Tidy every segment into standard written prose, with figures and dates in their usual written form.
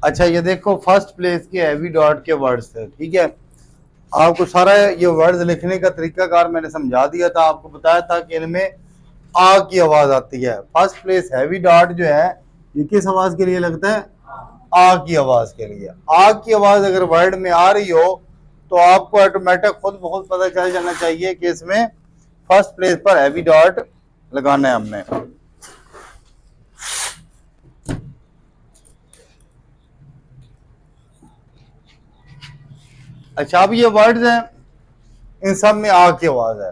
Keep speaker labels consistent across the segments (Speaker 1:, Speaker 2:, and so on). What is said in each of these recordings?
Speaker 1: अच्छा ये देखो फर्स्ट प्लेस के हैवी डॉट के वर्ड्स थे, ठीक है। आपको सारा ये वर्ड्स लिखने का तरीकाकार मैंने समझा दिया था, आपको बताया था कि इनमें आ की आवाज आती है। फर्स्ट प्लेस हैवी डॉट जो है ये किस आवाज के लिए लगता है? आ की आवाज के लिए। आ की आवाज अगर वर्ड में आ रही हो तो आपको ऑटोमेटिक खुद ब खुद पता चल जाना चाहिए कि इसमें फर्स्ट प्लेस पर हैवी डॉट लगाना है हमने। अच्छा अब ये वर्ड्स हैं, इन सब में आ की आवाज है।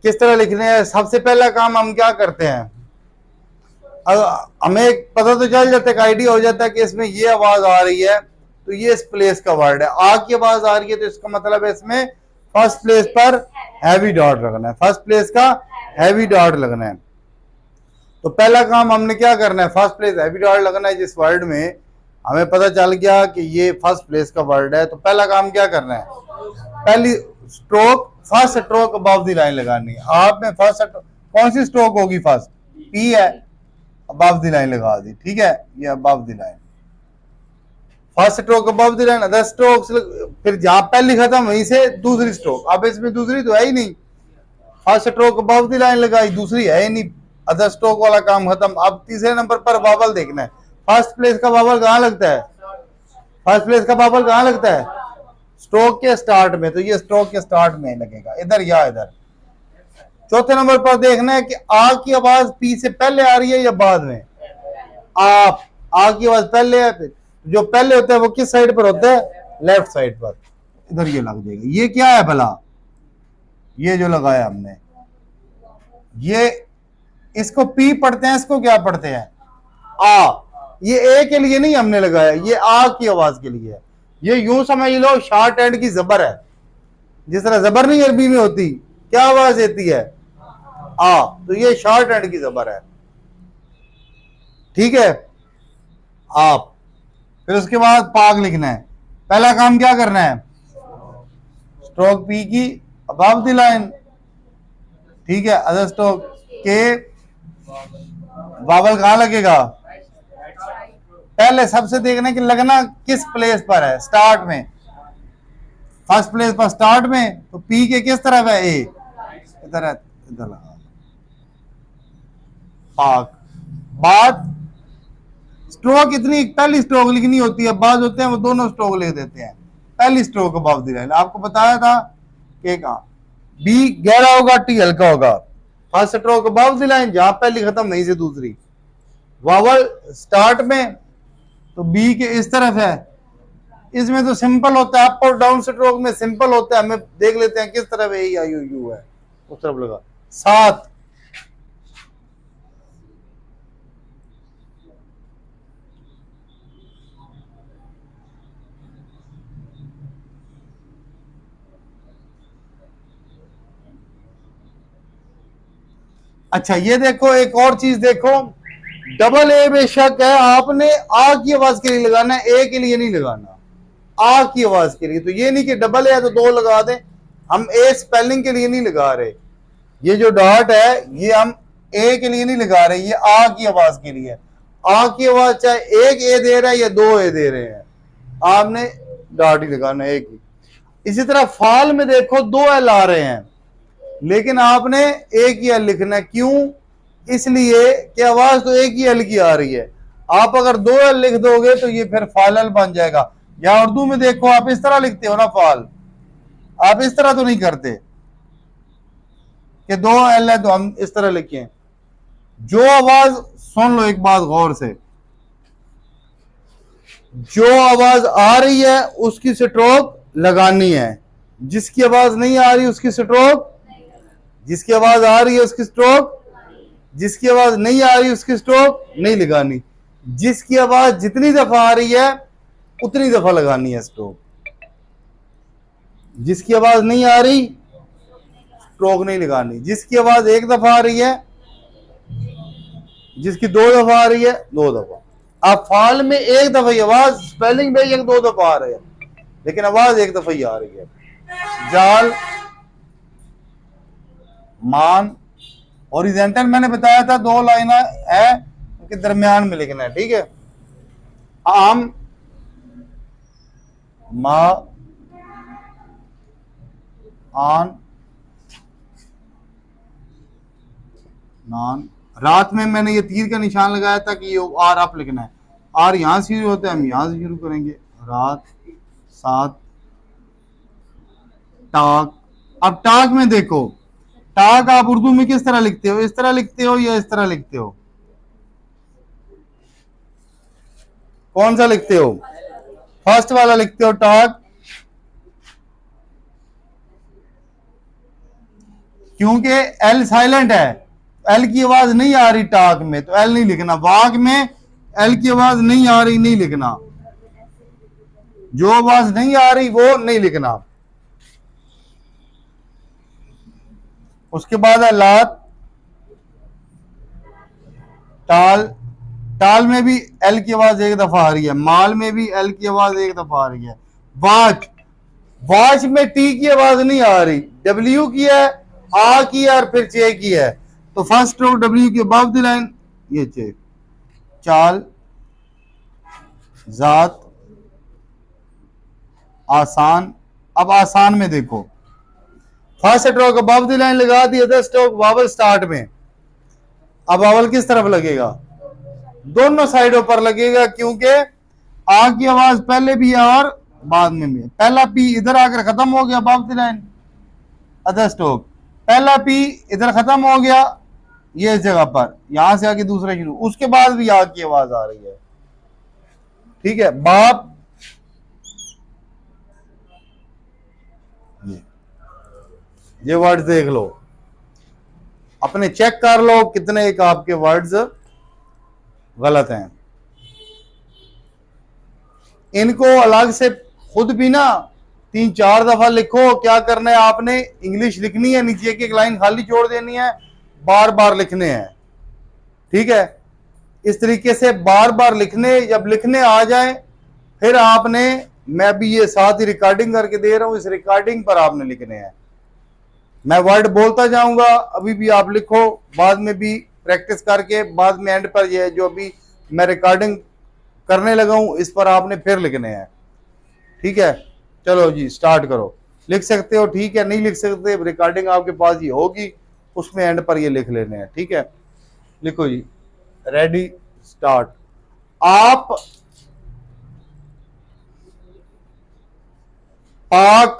Speaker 1: किस तरह लिखने हैं? सबसे पहला काम हम क्या करते हैं, हमें पता तो चल जाता है, आइडिया हो जाता है कि इसमें ये आवाज आ रही है तो ये इस प्लेस का वर्ड है। आ की आवाज आ रही है तो इसका मतलब है इसमें फर्स्ट प्लेस पर हैवी डॉट लगना है, फर्स्ट प्लेस का हैवी डॉट लगना है। तो पहला काम हमने क्या करना है, फर्स्ट प्लेस हैवी डॉट लगना है। जिस वर्ड में हमें पता चल गया कि ये फर्स्ट प्लेस का वर्ड है तो पहला काम क्या करना है, पहली stroke first stroke above the line लगानी है। आप में फर्स्ट कौन सी स्ट्रोक होगी? फर्स्ट पी है, अबव द लाइन लगा दी, ठीक है। ये above the line, first stroke above the line, other strokes फिर जहां पहली खत्म वहीं से दूसरी स्ट्रोक। अब इसमें दूसरी तो है ही नहीं, first stroke above the line लगाई, दूसरी है ही नहीं, अदर स्ट्रोक वाला काम खत्म। अब तीसरे नंबर पर वावल देखना है। फर्स्ट प्लेस का वावल कहां लगता है? फर्स्ट प्लेस का वावल कहां लगता है? स्ट्रोक के स्टार्ट में, तो ये स्ट्रोक के स्टार्ट में लगेगा, इधर या इधर। चौथे नंबर पर देखना है कि आ की आवाज पी से पहले आ रही है या बाद में। आप आ की आवाज पहले है, जो पहले होता है वो किस साइड पर होता है? लेफ्ट साइड पर, इधर ये लग जाएगा। ये क्या है भला? ये जो लगाया हमने, ये इसको पी पढ़ते हैं, इसको क्या पढ़ते हैं? आ। ये ए के लिए नहीं हमने लगाया, ये आ की आवाज के लिए है। ये यूं समझ लो शॉर्ट एंड की जबर है। जिस तरह जबर नहीं अरबी में होती, क्या आवाज देती है? आ। तो ये शॉर्ट एंड की जबर है, ठीक है। आप फिर उसके बाद पाक लिखना है। पहला काम क्या करना है? स्ट्रोक पी की अबव द लाइन, ठीक है। अदर स्ट्रोक के वावल कहां लगेगा? पहले सबसे देखना कि लगना किस प्लेस पर है, स्टार्ट में। फर्स्ट प्लेस पर स्टार्ट में, तो पी के किस तरफ है? ए, इधर है, इधर लगा। पाक बाद स्ट्रोक इतनी पहली स्ट्रोक लिखनी होती है, बाद होते हैं वो दोनों स्ट्रोक लिख देते हैं। पहली स्ट्रोक अबव द लाइन आपको बताया था कि कहा बी गहरा होगा, टी हल्का होगा। First stroke above the line, जहां पहली खत्म वहीं से दूसरी। वावल स्टार्ट में, तो बी के इस तरफ है। इसमें तो सिंपल होता है, अप और डाउन स्ट्रोक में सिंपल होता है। हमें देख लेते हैं किस तरफ ए या यू यू है, उस तरफ लगा। 7 अच्छा ये देखो एक और चीज देखो, डबल ए बेशक है, आपने आ की आवाज के लिए लगाना है, ए के लिए नहीं लगाना। आ की आवाज के लिए, तो ये नहीं कि डबल है तो 2 लगा दें। हम ए स्पेलिंग के लिए नहीं लगा रहे, ये जो डॉट है ये हम ए के लिए नहीं लगा रहे, ये आ की आवाज के लिए। आ की आवाज चाहे एक ए दे रहा है या 2 ए दे रहे हैं, आपने डॉट ही लगाना है, एक ही। इसी तरह फाल में देखो 2 एल आ रहे हैं, लेकिन आपने एक ही एल लिखना है। क्यों? इसलिए कि आवाज तो एक ही एल की आ रही है। आप अगर 2 एल लिख दोगे तो ये फिर फाल एल बन जाएगा। या उर्दू में देखो आप इस तरह लिखते हो ना फाल, आप इस तरह तो नहीं करते कि 2 एल है तो हम इस तरह लिखें। जो आवाज, सुन लो एक बात गौर से, जो आवाज आ रही है उसकी स्ट्रोक लगानी है, जिसकी आवाज नहीं आ रही उसकी स्ट्रोक, जिसकी आवाज आ रही है उसकी स्ट्रोक, जिसकी आवाज नहीं आ रही उसकी स्ट्रोक नहीं लगानी। जिसकी आवाज जितनी दफा आ रही है उतनी दफा लगानी है स्ट्रोक, जिसकी आवाज नहीं आ रही स्ट्रोक नहीं लगानी। जिसकी आवाज एक दफा आ रही है, जिसकी 2 दफा आ रही है 2 दफा। अब फाल में एक दफा ही आवाज, स्पेलिंग बेशक 2 दफा आ रही है लेकिन आवाज एक दफा ही आ रही है। जाल, मान, ओरिजेंटल मैंने बताया था 2 लाइन है, उनके दरमियान में लिखना है, ठीक है। आम, मा, आन, नान। रात में मैंने ये तीर का निशान लगाया था कि ये आर आप लिखना है। आर यहां से शुरू होता है, हम यहां से शुरू करेंगे। रात, सात, टाक। अब टाक में देखो, टाक आप उर्दू में किस तरह लिखते हो, इस तरह लिखते हो या इस तरह लिखते हो? कौन सा लिखते हो? फर्स्ट वाला लिखते हो टाक, क्योंकि एल साइलेंट है, एल की आवाज नहीं आ रही टाक में, तो एल नहीं लिखना। वाक में एल की आवाज नहीं आ रही, नहीं लिखना। जो आवाज नहीं आ रही वो नहीं लिखना। उसके बाद है लात, टाल। टाल में भी एल की आवाज एक दफा आ रही है, माल में भी एल की आवाज एक दफा आ रही है। वाच, वाच में टी की आवाज नहीं आ रही, डब्ल्यू की है, आ की है और फिर चे की है। तो फर्स्ट स्ट्रोक डब्ल्यू के अबव द लाइन, ये चे। चाल, जात, आसान। अब आसान में देखो, first stroke above the line लगा दी, अदर स्ट्रोक वावल स्टार्ट में। अब वावल किस तरफ लगेगा? दोनों साइडों पर लगेगा, क्योंकि आ की आवाज पहले भी है और बाद में भी है। पहला पी इधर आकर खत्म हो गया above the line, other stroke. पहला पी इधर खत्म हो गया, ये इस जगह पर, यहां से आके दूसरा शुरू, उसके बाद भी आग की आवाज आ रही है। ठीक है, बाप, ये वर्ड्स देख लो, अपने चेक कर लो कितने एक आपके वर्ड्स गलत हैं। इनको अलग से खुद भी ना 3-4 दफा लिखो। क्या करना है आपने, इंग्लिश लिखनी है, नीचे एक एक लाइन खाली छोड़ देनी है, बार बार लिखने हैं। ठीक है, इस तरीके से बार बार लिखने, जब लिखने आ जाए फिर आपने, मैं भी ये साथ ही रिकॉर्डिंग करके दे रहा हूं, इस रिकॉर्डिंग पर आपने लिखने हैं। मैं वर्ड बोलता जाऊंगा, अभी भी आप लिखो, बाद में भी प्रैक्टिस करके बाद में एंड पर ये जो अभी मैं रिकॉर्डिंग करने लगा हूं इस पर आपने फिर लिखने हैं। ठीक है, चलो जी स्टार्ट करो। लिख सकते हो, ठीक है, नहीं लिख सकते रिकॉर्डिंग आपके पास ही होगी, उसमें एंड पर ये लिख लेने हैं। ठीक है, लिखो जी, रेडी, स्टार्ट। आप, पाक,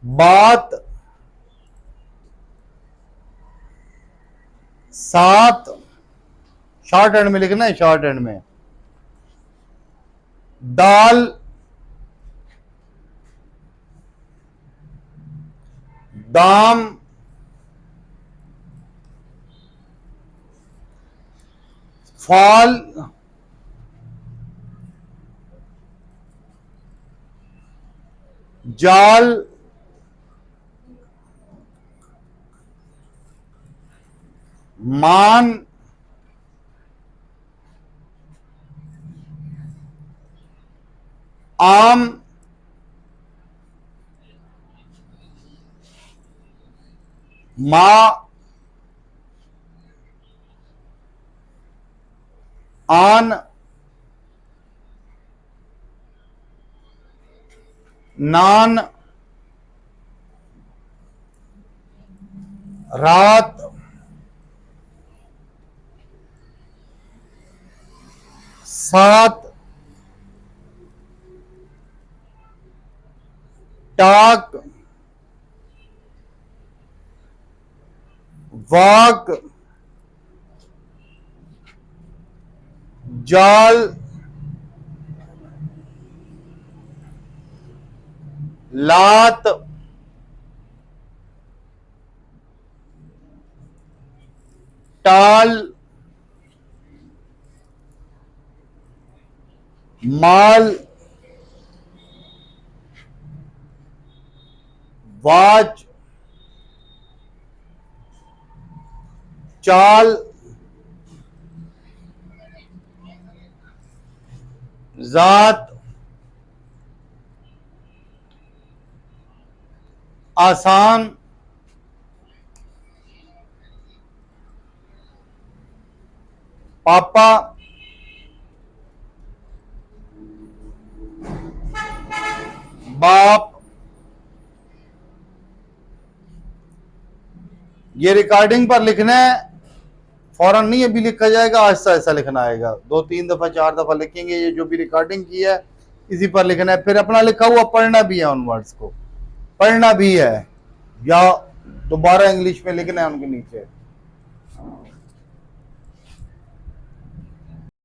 Speaker 1: बात, सात, शॉर्ट एंड में लिखना है, शॉर्ट एंड में। दाल, दाम, फाल, जाल, मान, आम, मां, आन, नान, रात, सात, टाक, वाक, जाल, लात, टाल, माल, वाच, चाल, जात, आसान, पापा, बाप। ये रिकॉर्डिंग पर लिखना है, फौरन नहीं अभी लिखा जाएगा, आहिस्ता आहिस्ता लिखना आएगा। 2-3 दफा 4 दफा लिखेंगे। ये जो भी रिकॉर्डिंग की है इसी पर लिखना है। फिर अपना लिखा हुआ पढ़ना भी है, उन वर्ड्स को पढ़ना भी है, या दोबारा इंग्लिश में लिखना है उनके नीचे।